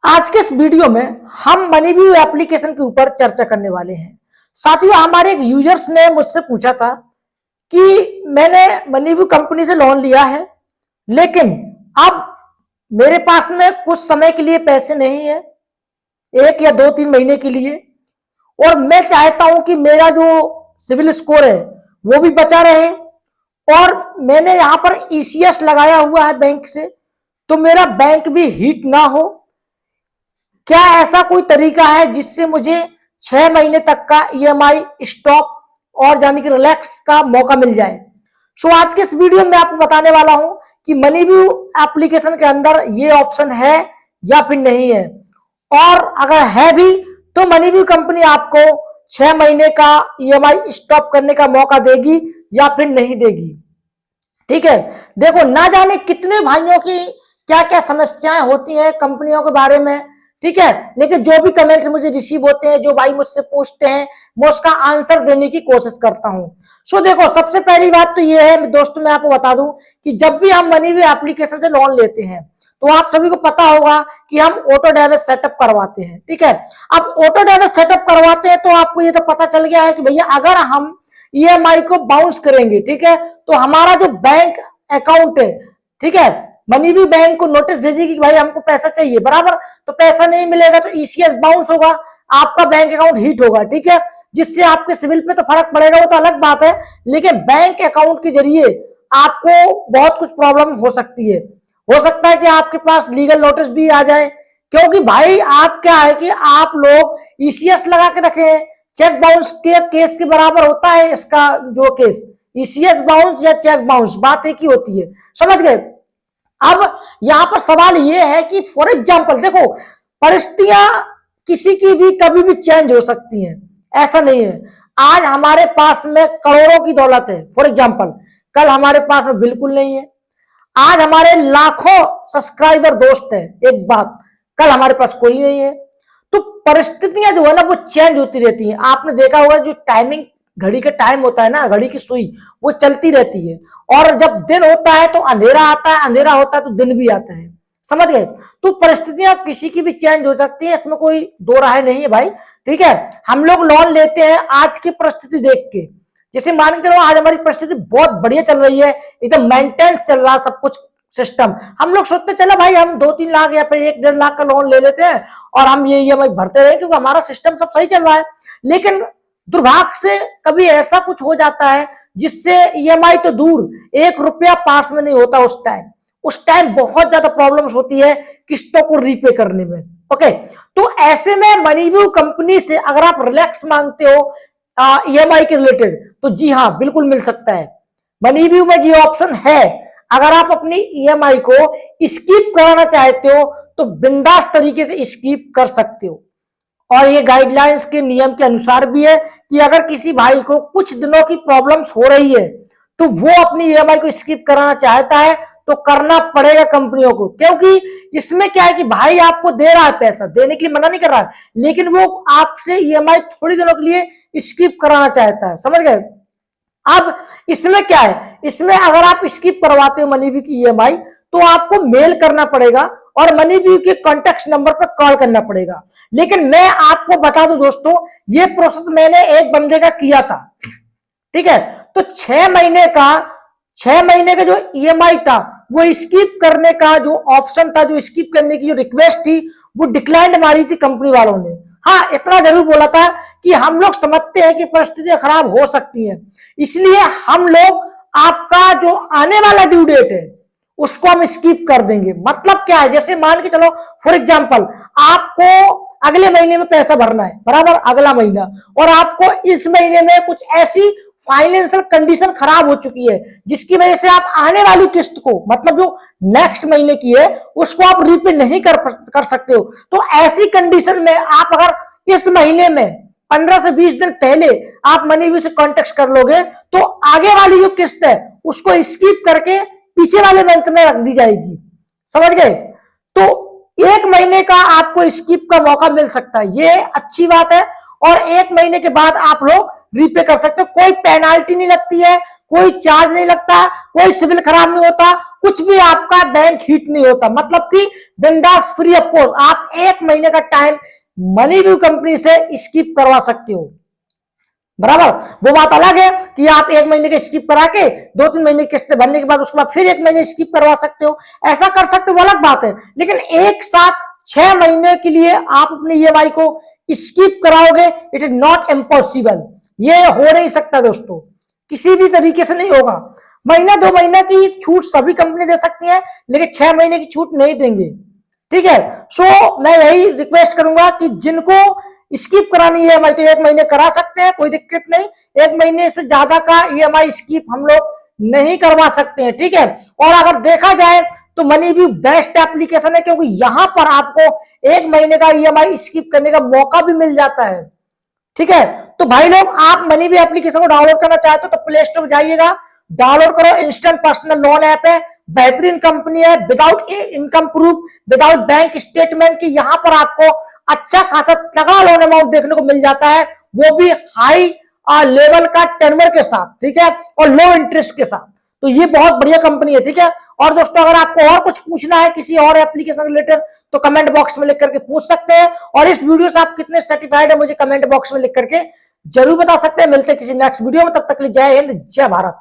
आज के इस वीडियो में हम मनीव्यू एप्लीकेशन के ऊपर चर्चा करने वाले हैं। साथियों, हमारे एक यूजर्स ने मुझसे पूछा था कि मैंने मनीव्यू कंपनी से लोन लिया है, लेकिन अब मेरे पास में कुछ समय के लिए पैसे नहीं है, 1 या 2-3 महीने के लिए, और मैं चाहता हूं कि मेरा जो सिविल स्कोर है वो भी बचा रहे, और मैंने यहां पर ईसीएस लगाया हुआ है बैंक से, तो मेरा बैंक भी हीट ना हो। क्या ऐसा कोई तरीका है जिससे मुझे 6 महीने तक का ईएमआई स्टॉप और यानी कि रिलैक्स का मौका मिल जाए? आज के इस वीडियो में आपको बताने वाला हूं कि मनीव्यू एप्लीकेशन के अंदर ये ऑप्शन है या फिर नहीं है, और अगर है भी तो मनीव्यू कंपनी आपको 6 महीने का ईएमआई स्टॉप करने का मौका देगी या फिर नहीं देगी। ठीक है, देखो, ना जाने कितने भाइयों की क्या क्या समस्याएं होती हैं कंपनियों के बारे में, ठीक है, लेकिन जो भी कमेंट्स मुझे रिसीव होते हैं, जो भाई मुझसे पूछते हैं, मैं उसका आंसर देने की कोशिश करता हूं। देखो, सबसे पहली बात तो ये है दोस्तों, मैं आपको बता दूं कि जब भी हम मनीव्यू एप्लीकेशन से लोन लेते हैं तो आप सभी को पता होगा कि हम ऑटो डेबिट सेटअप करवाते हैं। ठीक है, अब ऑटो डेबिट सेटअप करवाते हैं तो आपको ये तो पता चल गया है कि भैया अगर हम ईएमआई को बाउंस करेंगे, ठीक है, तो हमारा जो बैंक अकाउंट है, ठीक है, मनीव्यू बैंक को नोटिस भेजेगी कि भाई हमको पैसा चाहिए, बराबर, तो पैसा नहीं मिलेगा तो ईसीएस बाउंस होगा, आपका बैंक अकाउंट हीट होगा। ठीक है, जिससे आपके सिविल पे तो फर्क पड़ेगा, वो तो अलग बात है, लेकिन बैंक अकाउंट के जरिए आपको बहुत कुछ प्रॉब्लम हो सकती है। हो सकता है कि आपके पास लीगल नोटिस भी आ जाए, क्योंकि भाई आप क्या है कि आप लोग ईसीएस लगा के रखे हैं, चेक बाउंस के केस के बराबर होता है इसका जो केस, ईसीएस बाउंस या चेक बाउंस, बात एक ही होती है, समझ गए। अब यहां पर सवाल यह है कि फॉर एग्जाम्पल देखो, परिस्थितियां किसी की भी कभी भी चेंज हो सकती हैं, ऐसा नहीं है। आज हमारे पास में करोड़ों की दौलत है, फॉर एग्जाम्पल, कल हमारे पास में बिल्कुल नहीं है। आज हमारे लाखों सब्सक्राइबर दोस्त हैं, एक बात, कल हमारे पास कोई नहीं है। तो परिस्थितियां जो है ना वो चेंज होती रहती हैं। आपने देखा होगा जो टाइमिंग, घड़ी का टाइम होता है ना, घड़ी की सुई वो चलती रहती है, और जब दिन होता है तो अंधेरा आता है, अंधेरा होता है तो दिन भी आता है, समझ गए। तो परिस्थितियां किसी की भी चेंज हो सकती है, इसमें कोई दो राय नहीं है भाई। ठीक है, हम लोग लोन लेते हैं आज की परिस्थिति देख के, जैसे मान के चलो आज हमारी परिस्थिति बहुत बढ़िया चल रही है, एकदम मेंटेनेंस चल रहा सब कुछ सिस्टम, हम लोग सोचते चलो भाई हम 2-3 लाख या फिर 1-1.5 लाख का लोन ले लेते हैं और हम ये ईएमआई भरते रहे, क्योंकि हमारा सिस्टम सब सही चल रहा है। लेकिन दुर्भाग्य से कभी ऐसा कुछ हो जाता है जिससे ईएमआई तो दूर, 1 रुपया पास में नहीं होता। उस टाइम बहुत ज्यादा प्रॉब्लम्स होती है किस्तों को रीपे करने में। ओके, तो ऐसे में मनीव्यू कंपनी से अगर आप रिलैक्स मांगते हो ईएमआई के रिलेटेड, तो जी हाँ, बिल्कुल मिल सकता है। मनीव्यू में ये ऑप्शन है, अगर आप अपनी ईएमआई को स्किप कराना चाहते हो तो बिंदास तरीके से स्किप कर सकते हो, और ये गाइडलाइंस के नियम के अनुसार भी है कि अगर किसी भाई को कुछ दिनों की प्रॉब्लम्स हो रही है तो वो अपनी ईएमआई को स्किप कराना चाहता है तो करना पड़ेगा कंपनियों को, क्योंकि इसमें क्या है कि भाई आपको दे रहा है, पैसा देने के लिए मना नहीं कर रहा है, लेकिन वो आपसे ईएमआई थोड़ी दिनों के लिए स्किप कराना चाहता है, समझ गए। अब इसमें क्या है, इसमें अगर आप स्किप करवाते हो मनीव्यू की ईएमआई तो आपको मेल करना पड़ेगा और मनीव्यू के कॉन्टेक्ट नंबर पर कॉल करना पड़ेगा। लेकिन मैं आपको बता दूं दोस्तों, ये प्रोसेस मैंने एक बंदे का किया था, ठीक है, तो 6 महीने का जो ईएमआई था वो स्किप करने का जो ऑप्शन था, जो स्किप करने की जो रिक्वेस्ट थी, वो डिक्लाइन मारी थी कंपनी वालों ने। हाँ, इतना जरूर बोला था कि हम लोग समझते हैं कि परिस्थितियां खराब हो सकती हैं, इसलिए हम लोग आपका जो आने वाला ड्यू डेट है उसको हम स्किप कर देंगे। मतलब क्या है, जैसे मान के चलो फॉर एग्जांपल आपको अगले महीने में पैसा भरना है, बराबर, अगला महीना, और आपको इस महीने में कुछ ऐसी फाइनेंशियल कंडीशन खराब हो चुकी है जिसकी वजह से आप आने वाली किस्त को, मतलब जो नेक्स्ट महीने की है, उसको आप रीपे नहीं कर सकते हो। तो ऐसी कंडीशन में आप अगर इस महीने में 15 से 20 दिन पहले आप मनीव्यू से कॉन्टेक्ट कर लोगे तो आगे वाली जो किस्त है उसको स्किप करके पीछे वाले मंथ में रख दी जाएगी, समझ गए। तो 1 महीने का आपको स्किप का मौका मिल सकता है, ये अच्छी बात है। और 1 महीने के बाद आप लोग रीपे कर सकते हो। कोई पेनाल्टी नहीं लगती है, कोई चार्ज नहीं लगता, कोई सिविल खराब नहीं होता, कुछ भी आपका बैंक हिट नहीं होता, मतलब कि बिंदास फ्री ऑफ कॉस्ट आप 1 महीने का टाइम मनीव्यू कंपनी से स्किप करवा सकते हो। बराबर, वो बात अलग है कि आप 1 महीने के स्किप करा के 2-3 महीने किस्तें भरने के बाद उसके बाद फिर 1 महीने स्किप करवा सकते हो, ऐसा कर सकते हो, वो अलग बात है। लेकिन एक साथ 6 महीने के लिए आप अपने ईएमआई को स्किप कराओगे, इट इज नॉट इम्पॉसिबल, ये हो नहीं सकता दोस्तों, किसी भी तरीके से नहीं होगा। महीना 2 महीना की छूट सभी कंपनी दे सकती है, लेकिन 6 महीने की छूट नहीं देंगे, ठीक है। सो मैं यही रिक्वेस्ट करूंगा कि जिनको स्किप करानी है ईएमआई तो 1 महीने करा सकते हैं, कोई दिक्कत नहीं। 1 महीने से ज्यादा का ईएमआई स्किप हम लोग नहीं करवा सकते हैं, ठीक है। और अगर देखा जाए तो मनीव्यू बेस्ट एप्लीकेशन है, क्योंकि यहां पर आपको 1 महीने का ईएमआई स्किप करने का मौका भी मिल जाता है, ठीक है। तो भाई लोग, आप मनीव्यू एप्लीकेशन को डाउनलोड करना चाहते हो तो प्ले स्टोर जाइएगा, डाउनलोड करो। इंस्टेंट पर्सनल लोन ऐप है, बेहतरीन कंपनी है, without income proof, without bank statement की यहां पर आपको अच्छा खासा तगड़ा लोन अमाउंट देखने को मिल जाता है, वो भी हाई लेवल का टेनर के साथ, ठीक है, और लो इंटरेस्ट के साथ। तो ये बहुत बढ़िया कंपनी है, ठीक है। और दोस्तों, अगर आपको और कुछ पूछना है किसी और एप्लीकेशन रिलेटेड तो कमेंट बॉक्स में लिख करके पूछ सकते हैं, और इस वीडियो से आप कितने सेटिस्फाइड है मुझे कमेंट बॉक्स में लिख करके जरूर बता सकते हैं। मिलते हैं किसी नेक्स्ट वीडियो में, तब तक के लिए जय हिंद, जय भारत।